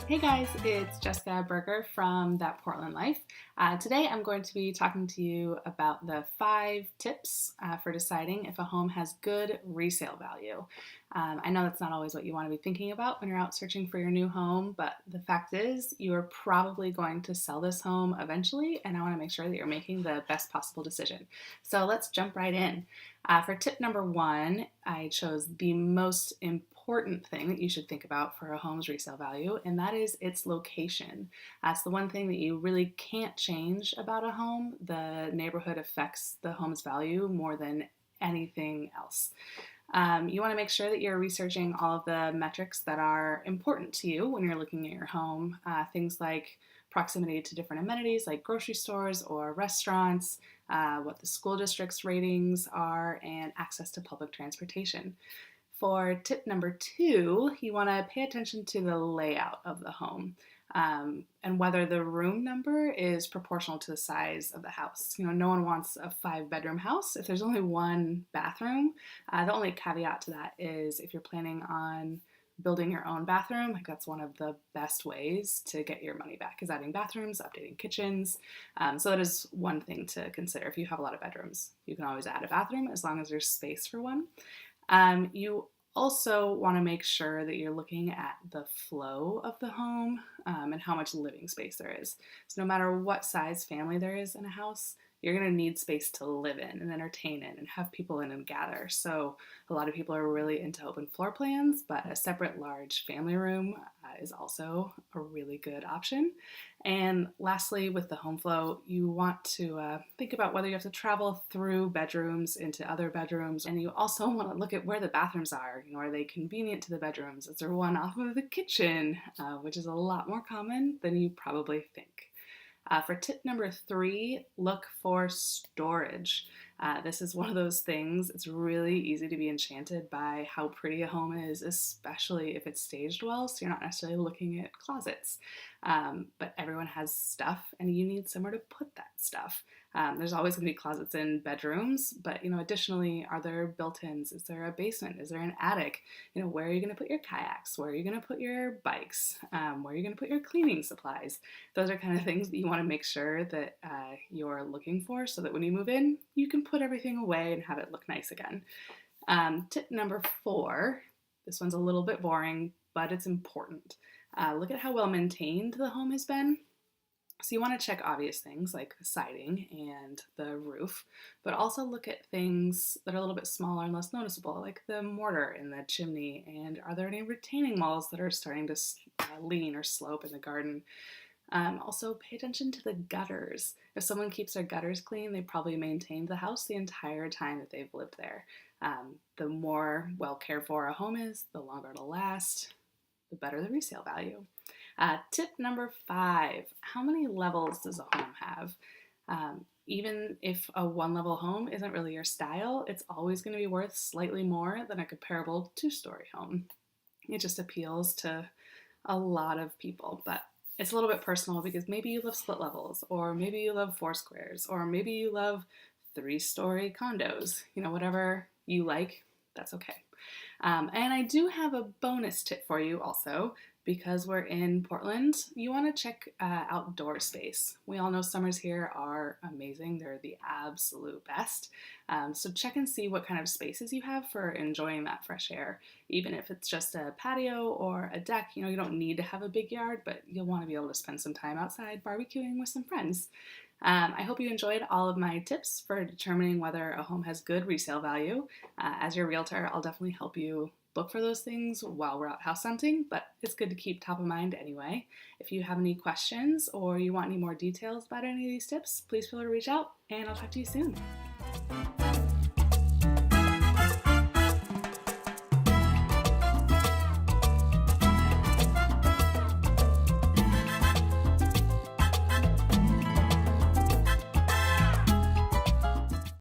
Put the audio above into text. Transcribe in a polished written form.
Hey guys, it's Jessica Berger from That Portland Life. Today I'm going to be talking to you about the 5 tips for deciding if a home has good resale value. I know that's not always what you want to be thinking about when you're out searching for your new home, but the fact is you are probably going to sell this home eventually, and I want to make sure that you're making the best possible decision. So let's jump right in. For tip number 1, I chose the most important thing that you should think about for a home's resale value, and that is its location. That's the one thing that you really can't change about a home. The neighborhood affects the home's value more than anything else. You want to make sure that you're researching all of the metrics that are important to you when you're looking at your home. Things like proximity to different amenities like grocery stores or restaurants, what the school district's ratings are, and access to public transportation. For tip number 2, you want to pay attention to the layout of the home and whether the room number is proportional to the size of the house. No one wants a 5-bedroom house if there's only 1 bathroom. The only caveat to that is if you're planning on building your own bathroom, that's one of the best ways to get your money back, is adding bathrooms, updating kitchens. So that is one thing to consider. If you have a lot of bedrooms, you can always add a bathroom as long as there's space for one. You also want to make sure that you're looking at the flow of the home and how much living space there is. So no matter what size family there is in a house, you're going to need space to live in and entertain in and have people in and gather. So a lot of people are really into open floor plans, but a separate large family room is also a really good option. And lastly, with the home flow, you want to think about whether you have to travel through bedrooms into other bedrooms. And you also want to look at where the bathrooms are. Are they convenient to the bedrooms? Is there one off of the kitchen, which is a lot more common than you probably think. For tip number 3, look for storage. This is one of those things, it's really easy to be enchanted by how pretty a home is, especially if it's staged well, so you're not necessarily looking at closets. But everyone has stuff, and you need somewhere to put that stuff. There's always going to be closets in bedrooms, but additionally, are there built-ins? Is there a basement? Is there an attic? Where are you going to put your kayaks? Where are you going to put your bikes? Where are you going to put your cleaning supplies? Those are kind of things that you want to make sure that you're looking for, so that when you move in, you can put everything away and have it look nice again. Tip number 4, this one's a little bit boring, but it's important. Look at how well maintained the home has been. So you want to check obvious things like the siding and the roof, but also look at things that are a little bit smaller and less noticeable, like the mortar in the chimney, and are there any retaining walls that are starting to lean or slope in the garden. Also, pay attention to the gutters. If someone keeps their gutters clean, they probably maintained the house the entire time that they've lived there. The more well cared for a home is, the longer it'll last, the better the resale value. Tip number 5, how many levels does a home have? Even if a 1-level home isn't really your style, it's always going to be worth slightly more than a comparable 2-story home. It just appeals to a lot of people, but it's a little bit personal because maybe you love split levels, or maybe you love 4 squares, or maybe you love 3-story condos. Whatever you like, that's okay. And I do have a bonus tip for you also. Because we're in Portland, you want to check outdoor space. We all know summers here are amazing. They're the absolute best. So check and see what kind of spaces you have for enjoying that fresh air. Even if it's just a patio or a deck, you don't need to have a big yard, but you'll want to be able to spend some time outside barbecuing with some friends. I hope you enjoyed all of my tips for determining whether a home has good resale value. As your realtor, I'll definitely help you look for those things while we're out house hunting, but it's good to keep top of mind anyway. If you have any questions or you want any more details about any of these tips, please feel free to reach out, and I'll talk to you soon.